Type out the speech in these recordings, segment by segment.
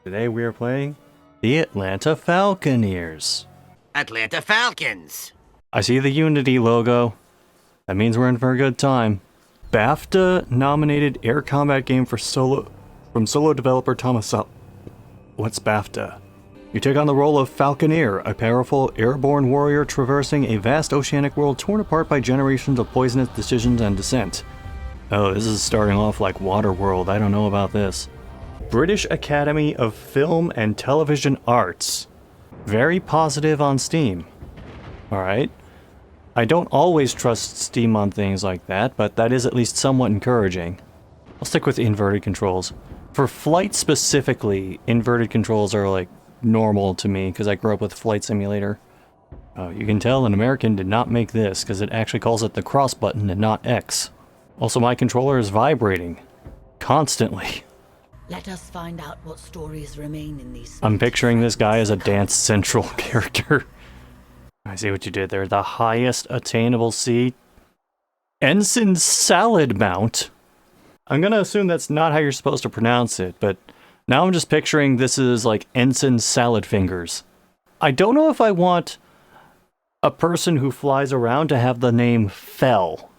Today we are playing the Atlanta Falconeers. Atlanta Falcons. I see the Unity logo. That means we're in for a good time. BAFTA-nominated air combat game from solo developer Thomas. What's BAFTA? You take on the role of Falconeer, a powerful airborne warrior traversing a vast oceanic world torn apart by generations of poisonous decisions and dissent. Oh, this is starting off like Waterworld. I don't know about this. British Academy of Film and Television Arts. Very positive on Steam. Alright. I don't always trust Steam on things like that, but that is at least somewhat encouraging. I'll stick with inverted controls. For flight specifically, inverted controls are like normal to me because I grew up with Flight Simulator. You can tell an American did not make this because it actually calls it the cross button and not X. Also, my controller is vibrating. Constantly. Let us find out what stories remain in these. I'm picturing this guy as a Dance Central character. I see what you did there. The highest attainable seat. Ensign Salad Mount. I'm gonna assume that's not how you're supposed to pronounce it, but now I'm just picturing this is like Ensign Salad Fingers. I don't know if I want a person who flies around to have the name Fell.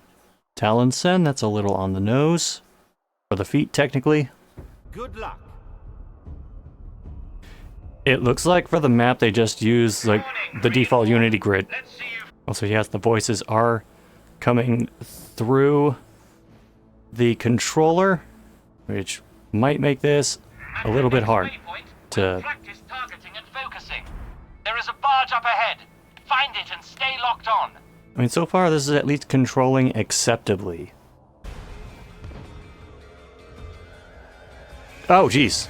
Talonsen, that's a little on the nose. For the feet, technically. Good luck. It looks like for the map they just use like the default Unity grid. Also, yes, the voices are coming through the controller, which might make this a little bit hard to practice targeting and focusing. There is a barge up ahead. Find it and stay locked on. I mean, so far this is at least controlling acceptably. Oh, jeez.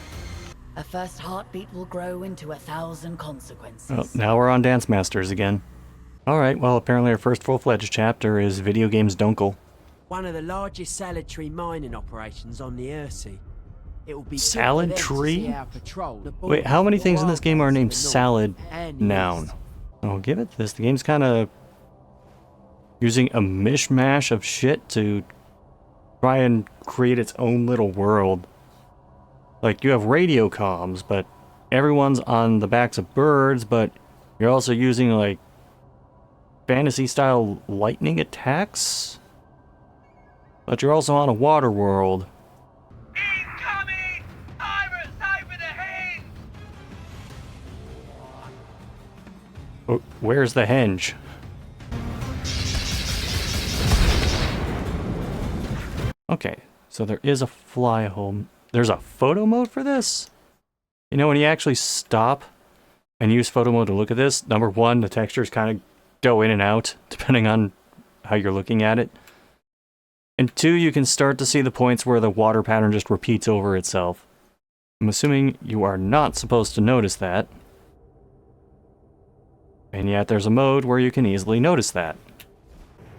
A first heartbeat will grow into 1,000 consequences. Oh, now we're on Dance Masters again. Alright, well, apparently our first full-fledged chapter is Video Games Dunkel. One of the largest salad tree mining operations on the Earthsea. It will be Salad tree? Wait, how many things in this game are named salad noun? I'll give it this. The game's kind of using a mishmash of shit to try and create its own little world. Like, you have radio comms, but everyone's on the backs of birds, but you're also using, like, fantasy-style lightning attacks? But you're also on a water world. Incoming! Pirates over the henge! Oh, where's the henge? Okay, so there is a fly home. There's a photo mode for this? You know, when you actually stop and use photo mode to look at this, number one, the textures kind of go in and out, depending on how you're looking at it. And two, you can start to see the points where the water pattern just repeats over itself. I'm assuming you are not supposed to notice that. And yet there's a mode where you can easily notice that.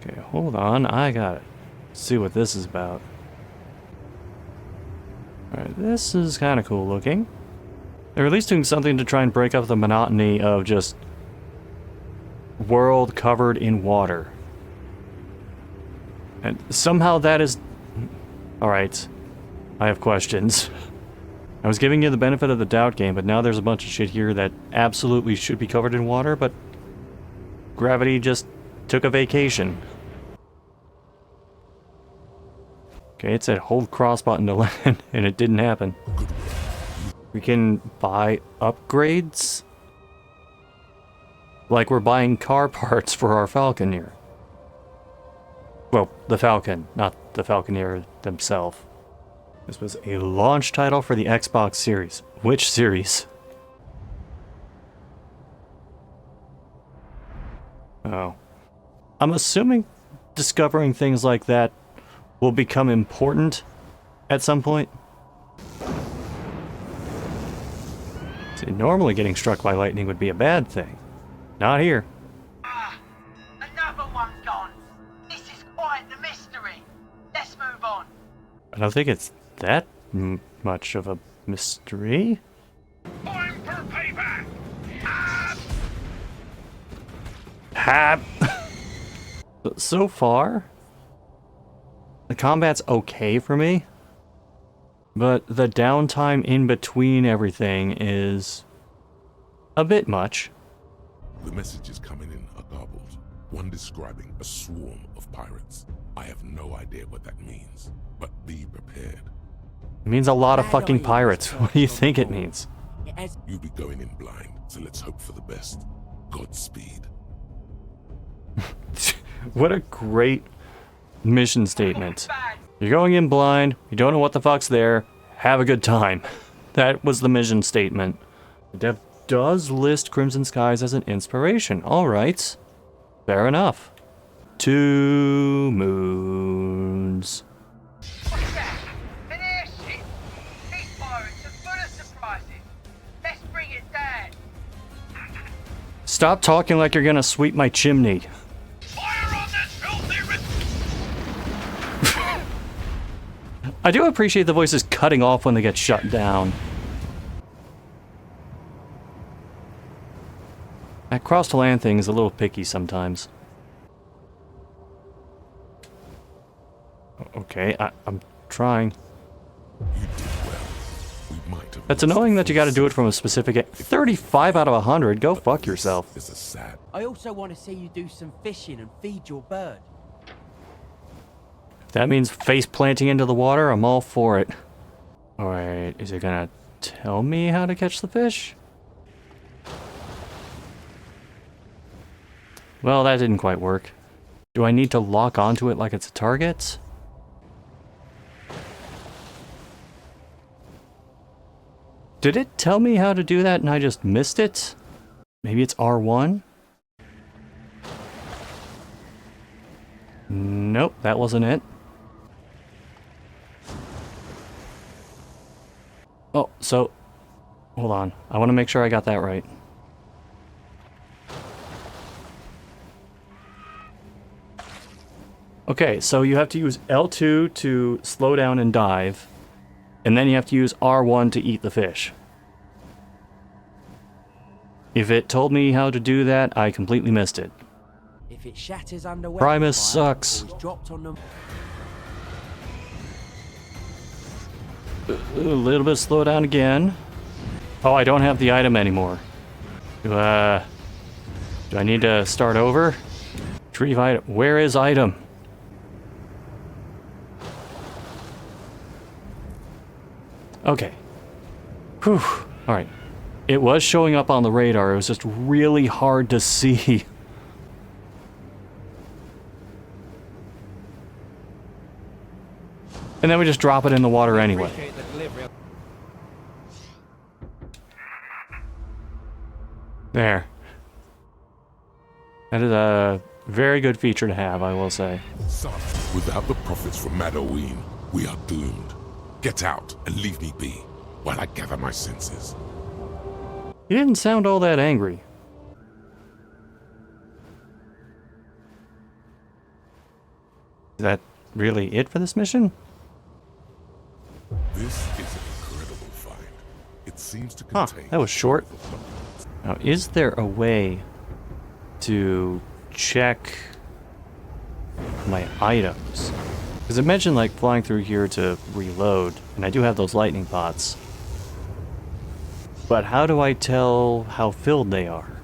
Okay, hold on, I gotta see what this is about. Alright, this is kind of cool looking. They're at least doing something to try and break up the monotony of just world covered in water. And somehow that is... Alright, I have questions. I was giving you the benefit of the doubt game, but now there's a bunch of shit here that absolutely should be covered in water, but gravity just took a vacation. Okay, it said hold cross button to land, and it didn't happen. We can buy upgrades? Like we're buying car parts for our Falconeer. Well, the Falcon, not the Falconeer themselves. This was a launch title for the Xbox Series. Which series? Oh. I'm assuming discovering things like that will become important at some point. See, normally getting struck by lightning would be a bad thing. Not here. Another one gone. This is quite the mystery. Let's move on. I don't think it's that much of a mystery. Time for payback. Hap! So far, the combat's okay for me. But the downtime in between everything is a bit much. The messages coming in are garbled. One describing a swarm of pirates. I have no idea what that means, but be prepared. It means a lot of Bad fucking idea, pirates. Mr. What do you John think it Paul. means? It has You'll be going in blind, so let's hope for the best. Godspeed. What a great mission statement. Bad. You're going in blind, you don't know what the fuck's there, have a good time. That was the mission statement. The dev does list Crimson Skies as an inspiration. Alright. Fair enough. 2 moons. What's that? An airship? These pirates are full of surprises. Let's bring it down. Stop talking like you're gonna sweep my chimney. Fire on that filthy I do appreciate the voices cutting off when they get shut down. That cross to land thing is a little picky sometimes. Okay, I'm trying. You did well. We might have That's annoying that you gotta do it from a specific 35 out of 100. Go fuck yourself. It's a sad. I also want to see you do some fishing and feed your bird. If that means face planting into the water, I'm all for it. Alright, is it gonna tell me how to catch the fish? Well, that didn't quite work. Do I need to lock onto it like it's a target? Did it tell me how to do that and I just missed it? Maybe it's R1? Nope, that wasn't it. Oh, so... Hold on. I want to make sure I got that right. Okay, so you have to use L2 to slow down and dive, and then you have to use R1 to eat the fish. If it told me how to do that, I completely missed it. If it shatters under Primus fire, sucks. or is dropped on them. A little bit slow down again. Oh, I don't have the item anymore. Do I need to start over? Retrieve item. Where is item? Okay. Whew. Alright. It was showing up on the radar. It was just really hard to see. And then we just drop it in the water anyway. There. That is a very good feature to have, I will say. Son, without the profits from Madoween, we are doomed. Get out and leave me be while I gather my senses. He didn't sound all that angry. Is that really it for this mission? This is an incredible find. It seems to Huh, contain... that was short. Now, is there a way to check my items? Because it mentioned like flying through here to reload, and I do have those lightning pots. But how do I tell how filled they are?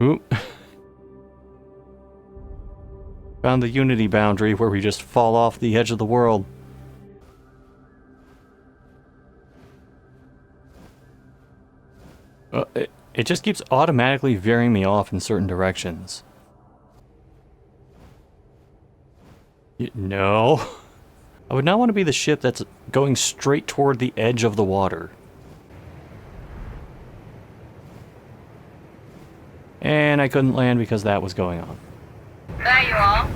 Oop. Found the unity boundary where we just fall off the edge of the world. It just keeps automatically veering me off in certain directions. No. I would not want to be the ship that's going straight toward the edge of the water. And I couldn't land because that was going on. There you are.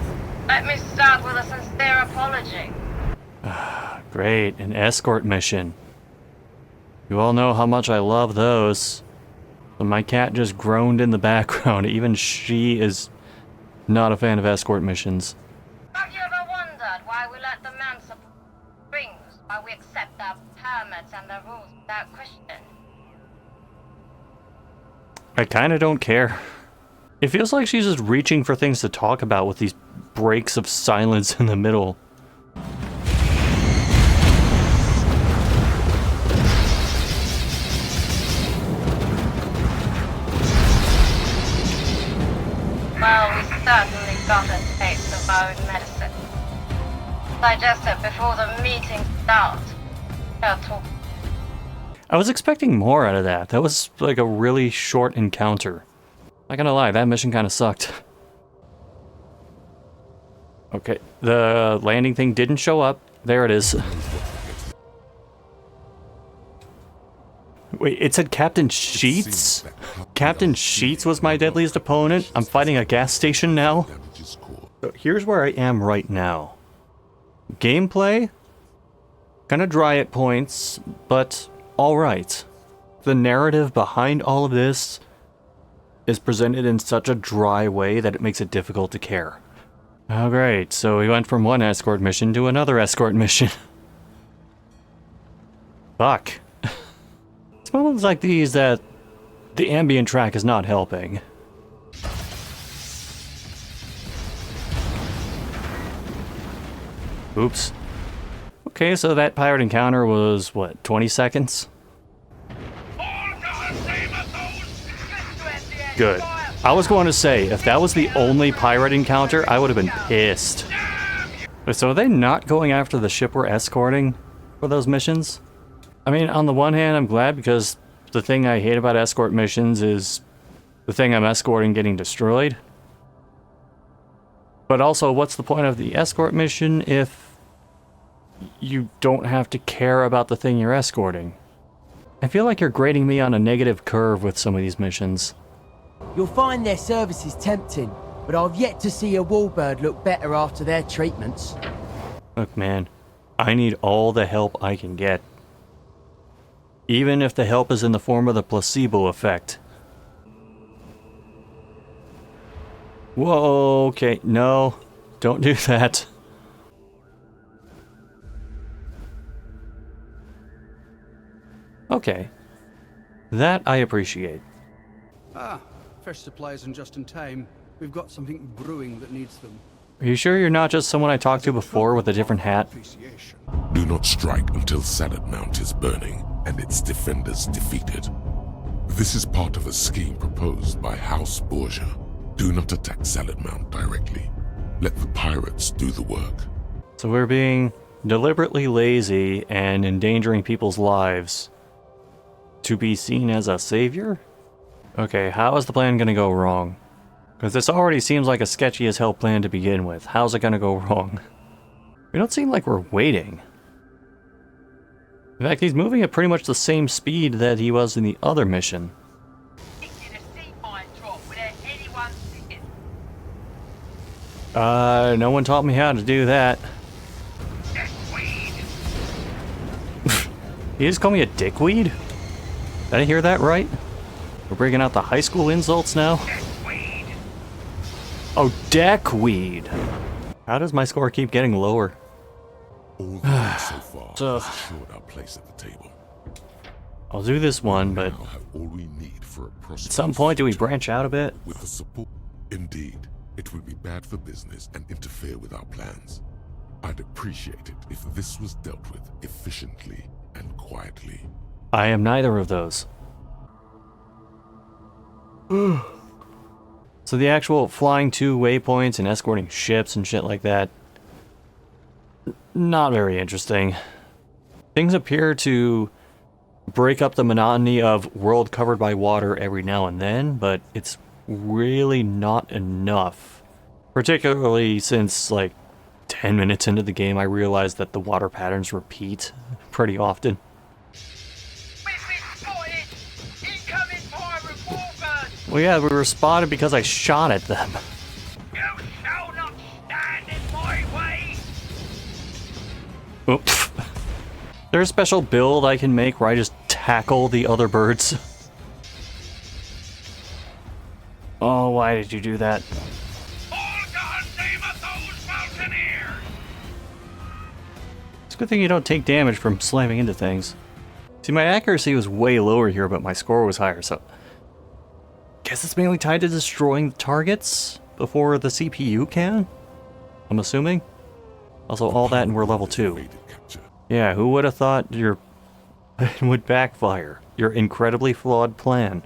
Let me start with a sincere apology. Great, an escort mission. You all know how much I love those. But my cat just groaned in the background. Even she is not a fan of escort missions. Have you ever wondered why we let the men support rings, why we accept their permits and their rules without question? I kinda don't care. It feels like she's just reaching for things to talk about with these breaks of silence in the middle. our own medicine. Digest it before the meeting starts. They'll talk. I was expecting more out of that. That was like a really short encounter. Not gonna lie, that mission kind of sucked. Okay, the landing thing didn't show up. There it is. Wait, it said Captain Sheets? Captain Sheets was my deadliest opponent? I'm fighting a gas station now? So here's where I am right now. Gameplay? Kinda dry at points, but alright. The narrative behind all of this is presented in such a dry way that it makes it difficult to care. Oh great, so we went from one escort mission to another escort mission. Fuck. It's moments like these that the ambient track is not helping. Oops. Okay, so that pirate encounter was, what, 20 seconds? Good. I was going to say, if that was the only pirate encounter, I would have been pissed. So are they not going after the ship we're escorting for those missions? I mean, on the one hand, I'm glad because the thing I hate about escort missions is the thing I'm escorting getting destroyed. But also, what's the point of the escort mission if you don't have to care about the thing you're escorting? I feel like you're grading me on a negative curve with some of these missions. You'll find their services tempting, but I've yet to see a warbird look better after their treatments. Look, man, I need all the help I can get. Even if the help is in the form of the placebo effect. Whoa, okay, no, don't do that. Okay, that I appreciate. Ah, fresh supplies and just in time. We've got something brewing that needs them. Are you sure you're not just someone I talked to before with a different hat? Do not strike until Salad Mount is burning and its defenders defeated. This is part of a scheme proposed by House Borgia. Do not attack Salad Mount directly. Let the pirates do the work. So we're being deliberately lazy and endangering people's lives to be seen as a savior? Okay, how is the plan gonna go wrong? Because this already seems like a sketchy as hell plan to begin with. How's it gonna go wrong? We don't seem like we're waiting. In fact, he's moving at pretty much the same speed that he was in the other mission. No one taught me how to do that. You just call me a dickweed? Did I hear that right? We're bringing out the high school insults now? Oh, deckweed! How does my score keep getting lower? All the so far So- has assured our place at the table. I'll do this one, but Now have all we need for a at prosperous some point do we future. branch out a bit? With the support, indeed, it would be bad for business and interfere with our plans. I'd appreciate it if this was dealt with efficiently and quietly. I am neither of those. So the actual flying to waypoints and escorting ships and shit like that, not very interesting. Things appear to break up the monotony of world covered by water every now and then, but it's really not enough. Particularly since, like, 10 minutes into the game, I realized that the water patterns repeat pretty often. We've been spotted! Incoming pirate warbirds! Well, yeah, we were spotted because I shot at them. You shall not stand in my way! Oops. There's a special build I can make where I just tackle the other birds. Oh, why did you do that? All God's name of those Falconeers! It's a good thing you don't take damage from slamming into things. See, my accuracy was way lower here, but my score was higher, so... Guess it's mainly tied to destroying the targets before the CPU can? I'm assuming? Also, all that and we're level 2. Evaded capture. Yeah, who would have thought your plan would backfire? Your incredibly flawed plan.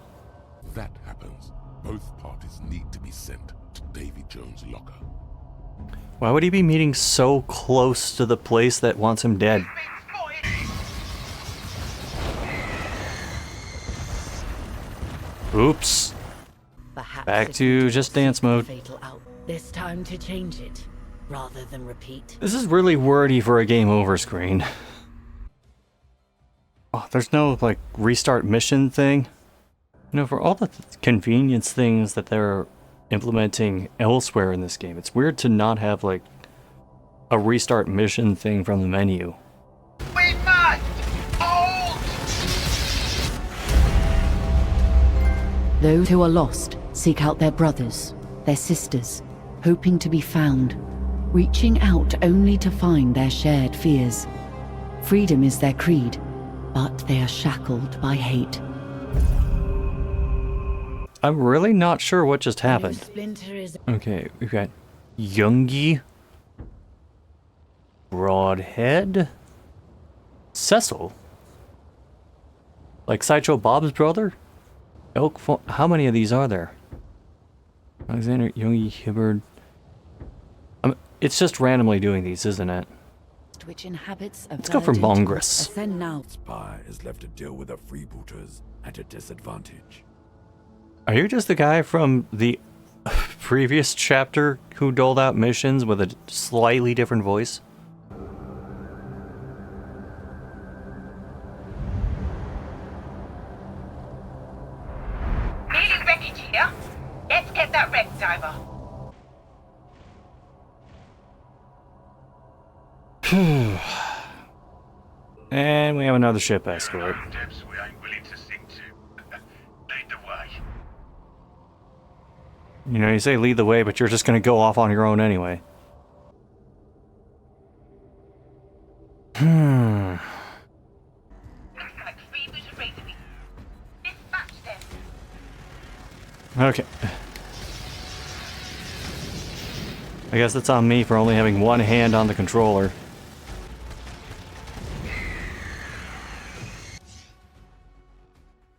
If that happens, both parties need to be sent to Davy Jones' locker. Why would he be meeting so close to the place that wants him dead? Oops. Perhaps Back it to would just dance mode. fatal out. This time to change it, rather than repeat. This is really wordy for a game over screen. Oh, there's no, like, restart mission thing. You know, for all the convenience things that they're implementing elsewhere in this game, it's weird to not have, like, a restart mission thing from the menu. We must hold! Those who are lost seek out their brothers, their sisters, hoping to be found, reaching out only to find their shared fears. Freedom is their creed, but they are shackled by hate. I'm really not sure what just happened. Splinter is Okay, we've got Youngie, Broadhead, Cecil, like Sideshow Bob's brother? How many of these are there? Alexander, Youngie, Hibbard. It's just randomly doing these, isn't it? which inhabits a Let's go for verdant Mongress. ascend now. Spy is left to deal with the freebooters at a disadvantage. Are you just the guy from the previous chapter who doled out missions with a slightly different voice? Nearly wreckage here. Let's get that wreck diver. And we have another ship escort. Depths we ain't willing to sink to. Lead the way. You know, you say lead the way, but you're just gonna go off on your own anyway. Looks like freebooters ready to be dispatched then. Okay. I guess it's on me for only having one hand on the controller.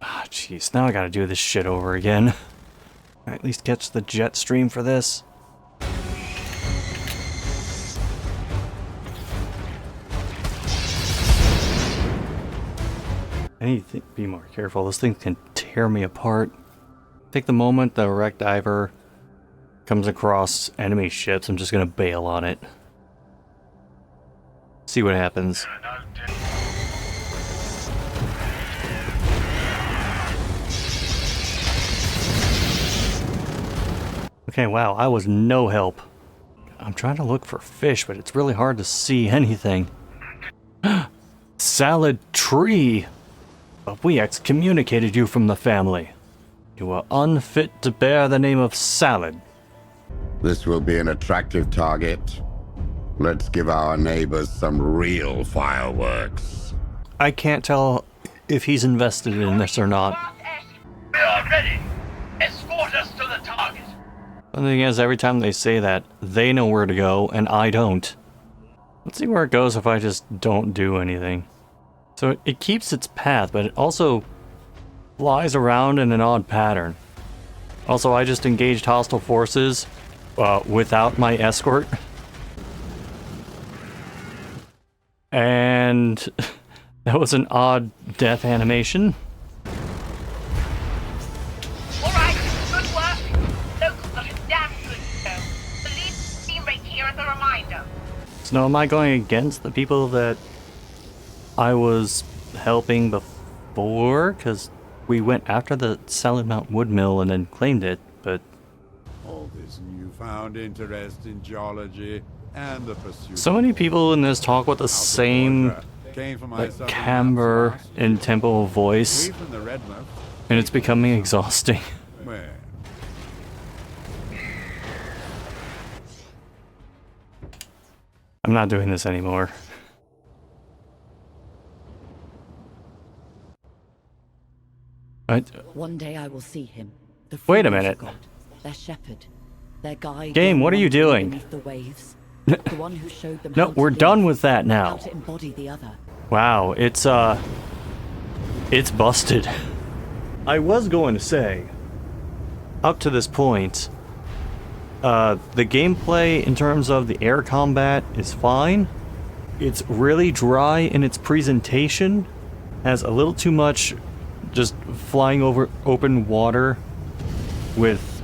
Ah, jeez. Now I gotta do this shit over again. At least catch the jet stream for this. I need to be more careful. This thing can tear me apart. Take the moment the wreck diver comes across enemy ships, I'm just gonna bail on it. See what happens. Okay, wow, I was no help. I'm trying to look for fish, but it's really hard to see anything. Salad tree! But we excommunicated you from the family. You are unfit to bear the name of Salad. This will be an attractive target. Let's give our neighbors some real fireworks. I can't tell if he's invested in this or not. We are ready. Escort us to the target. The thing is, every time they say that, they know where to go, and I don't. Let's see where it goes if I just don't do anything. So it keeps its path, but it also flies around in an odd pattern. Also, I just engaged hostile forces without my escort. And that was an odd death animation. Alright, good work. Locals got a damn good show. The lead team right here as a reminder. So now am I going against the people that I was helping before? Because we went after the Salad Mount Wood Mill and then claimed it, but... All this newfound interest in geology and the pursuit So many people in this talk with the same like camber and tempo voice, and it's becoming exhausting. I'm not doing this anymore. One day I will see him. The Wait a freedom minute. God, their shepherd, their guide. Game, what are you doing? Beneath the waves. The one who showed them No, how to we're live, done with that how now. to embody the other. Wow, it's busted. I was going to say, up to this point, The gameplay in terms of the air combat is fine. It's really dry in its presentation. Has a little too much just flying over open water with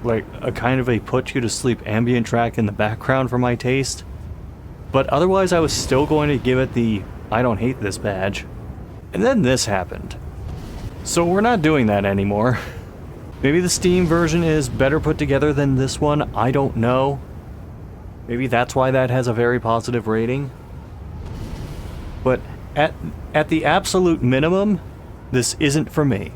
like a kind of a put you to sleep ambient track in the background for my taste. But otherwise I was still going to give it the I don't hate this badge. And then this happened. So we're not doing that anymore. Maybe the Steam version is better put together than this one, I don't know. Maybe that's why that has a very positive rating. But at the absolute minimum, this isn't for me.